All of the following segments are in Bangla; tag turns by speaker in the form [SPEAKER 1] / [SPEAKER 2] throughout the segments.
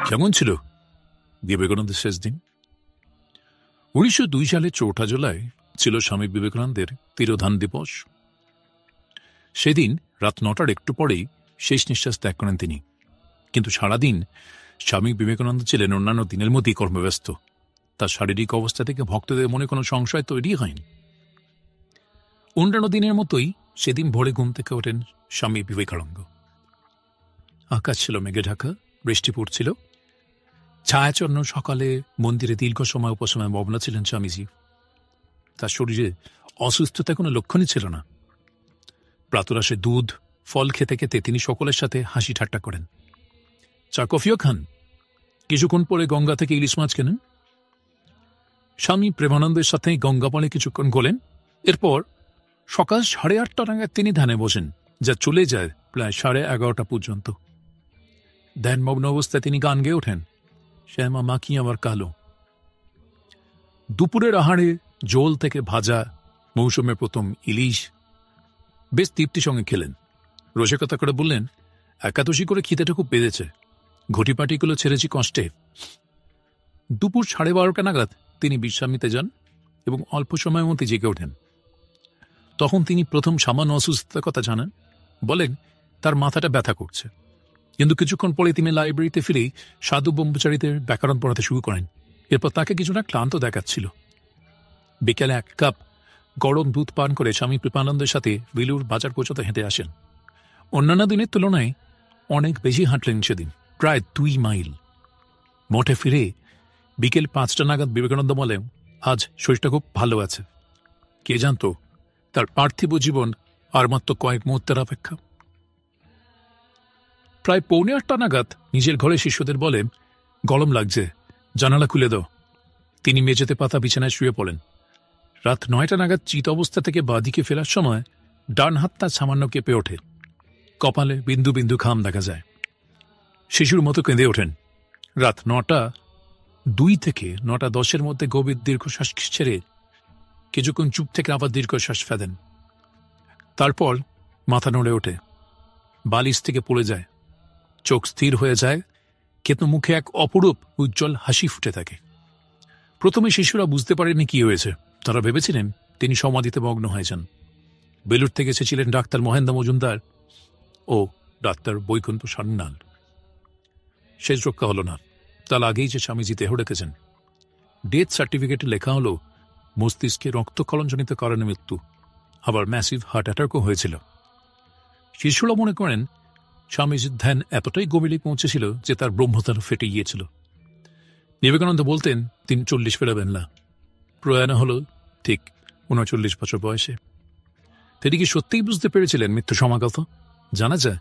[SPEAKER 1] কেমন ছিল বিবেকানন্দের শেষ দিন? 1902 সালের 4 জুলাই ছিল স্বামী বিবেকানন্দের তিরোধান দিবস। সেদিন রাত 9টার একটু পরেই শেষ নিঃশ্বাস ত্যাগ করেন তিনি। কিন্তু সারাদিন স্বামী বিবেকানন্দ ছিলেন অন্যান্য দিনের মধ্যেই কর্মব্যস্ত। তার শারীরিক অবস্থা থেকে ভক্তদের মনে কোনো সংশয় তৈরি হয়নি। অন্যান্য দিনের মতোই সেদিন ভোরে ঘুম থেকে ওঠেন স্বামী বিবেকানন্দ। আকাশ ছিল মেঘে ঢাকা, বৃষ্টি পড়ছিল। ছায়াচন্ন সকালে মন্দিরে দীর্ঘ সময় উপসময় মগ্ন ছিলেন স্বামীজি। তার শরীরে অসুস্থতা কোনো লক্ষণই ছিল না। প্রাতরাশে দুধ ফল খেতে খেতে তিনি সকলের সাথে হাসি ঠাট্টা করেন। চা কফিও খান। কিছুক্ষণ পরে গঙ্গা থেকে ইলিশ মাছ কেনেন। স্বামী প্রেমানন্দের সাথে গঙ্গা পাড়ে কিছুক্ষণ গোলেন। এরপর সকাল 8:30 নাগাদ তিনি ধ্যানে বসেন, যা চলে যায় প্রায় 11:30 পর্যন্ত। ধ্যানমগ্ন অবস্থায় তিনি গান গেয়ে ওঠেন, শ্যামা মাখি আমার কালো। দুপুরের আহারে জল থেকে ভাজা মৌসুমের প্রথম ইলিশ বেশ তৃপ্তির সঙ্গে খেলেন। রসিকতা করে বললেন, একাদশী করে খিদেটা খুব বেড়েছে, ঘটিপাটিগুলো ছেড়েছি কষ্টে। দুপুর 12:30 নাগাদ তিনি বিশ্রাম নিতে যান এবং অল্প সময়ের মধ্যে জেগে ওঠেন। তখন তিনি প্রথম সামান্য অসুস্থতার কথা জানান। বলেন তার মাথাটা ব্যথা করছে। কিন্তু কিছুক্ষণ পরে তিনি লাইব্রেরিতে ফিরেই সাধু ব্রহ্মচারীদের ব্যাকরণ পড়াতে শুরু করেন। এরপর তাকে কিছুটা ক্লান্ত দেখাচ্ছিল। বিকেলে 1 কাপ গরম দুধ পান করে স্বামী কৃপানন্দের সাথে বেলুর বাজার পর্যন্ত হেঁটে আসেন। অন্যান্য দিনের তুলনায় অনেক বেশি হাঁটলেন সেদিন, প্রায় 2 মাইল। মঠে ফিরে বিকেল 5টা নাগাদ বিবেকানন্দ বলেন, আজ শরীরটা খুব ভালো আছে। কে জানত তার পার্থিব জীবন আর মাত্র কয়েক মুহূর্তের অপেক্ষা। প্রায় 7:45 নাগাদ নিজের ঘরে শিষ্যদের বলেন, গরম লাগছে, জানালা খুলে দাও। তিনি মেঝেতে পাতা বিছানায় শুয়ে পড়েন। রাত 9টা নাগাদ চিত অবস্থা থেকে বাঁদিকে ফেরার সময় ডান হাতটা সামান্য কেঁপে ওঠে। কপালে বিন্দু বিন্দু ঘাম দেখা যায়। শিশুর মতো কেঁদে ওঠেন। রাত 9:02 থেকে 9:10 মধ্যে গভীর দীর্ঘশ্বাস ছেড়ে কিছুক্ষণ চুপ থেকে আবার দীর্ঘশ্বাস ফেলেন। তারপর মাথা নড়ে ওঠে, বালিশ থেকে পড়ে যায়, চোখ স্থির হয়ে যায়, কিন্তু মুখে এক অপরূপ উজ্জ্বল হাসি ফুটে থাকে। প্রথমে শিশুরা বুঝতে পারেনি কি হয়েছে। তারা ভেবেছিলেন তিনি সমাধিতে মগ্ন হয়ে যান। বেলুর থেকে এসেছিলেন ডাক্তার মহেন্দ্র মজুমদার ও ডাক্তার বৈকুণ্ঠ সান্যাল। শেষ রক্ষা হল না। তার আগেই যে স্বামীজি দেহ রেখেছেন। ডেথ সার্টিফিকেটে লেখা হল মস্তিষ্কে রক্তক্ষরণজনিত কারণে মৃত্যু, আবার ম্যাসিভ হার্ট অ্যাটাকও হয়েছিল। শিশুরা মনে করেন স্বামীজির ধ্যান এতটাই গভীরে পৌঁছেছিল যে তার ব্রহ্মতার ফেটে গিয়েছিল। বিবেকানন্দ বলতেন তিনি 40 পেরোবেন না। প্রয়াণ হল ঠিক 39 বছর বয়সে। তিনি কি সত্যিই বুঝতে পেরেছিলেন মৃত্যু সমাগত? জানা যায়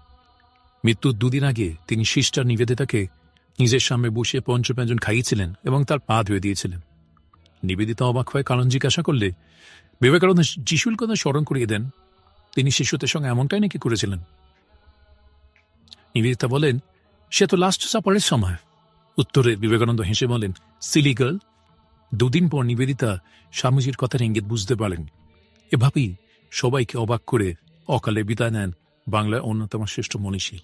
[SPEAKER 1] মৃত্যুর 2 দিন আগে তিনি সিস্টার নিবেদিতাকে নিজের সামনে বসিয়ে পঞ্চব্যঞ্জন খাইয়েছিলেন এবং তার পা ধুয়ে দিয়েছিলেন। নিবেদিতা অবাক হয়ে কারণ জিজ্ঞাসা করলে বিবেকানন্দ যিশুর কথা স্মরণ করিয়ে দেন, তিনি শিশুদের সঙ্গে এমনটাই নাকি করেছিলেন। নিবেদিতা বলেন, সে তো লাস্ট সাপারের সময়। উত্তরে বিবেকানন্দ হেসে বলেন, সিলি গার্ল। 2 দিন পর নিবেদিতা স্বামীজির কথার ইঙ্গিত বুঝতে পারেন। এভাবেই সবাইকে অবাক করে অকালে বিদায় নেন বাংলার অন্যতম শ্রেষ্ঠ মনীষী।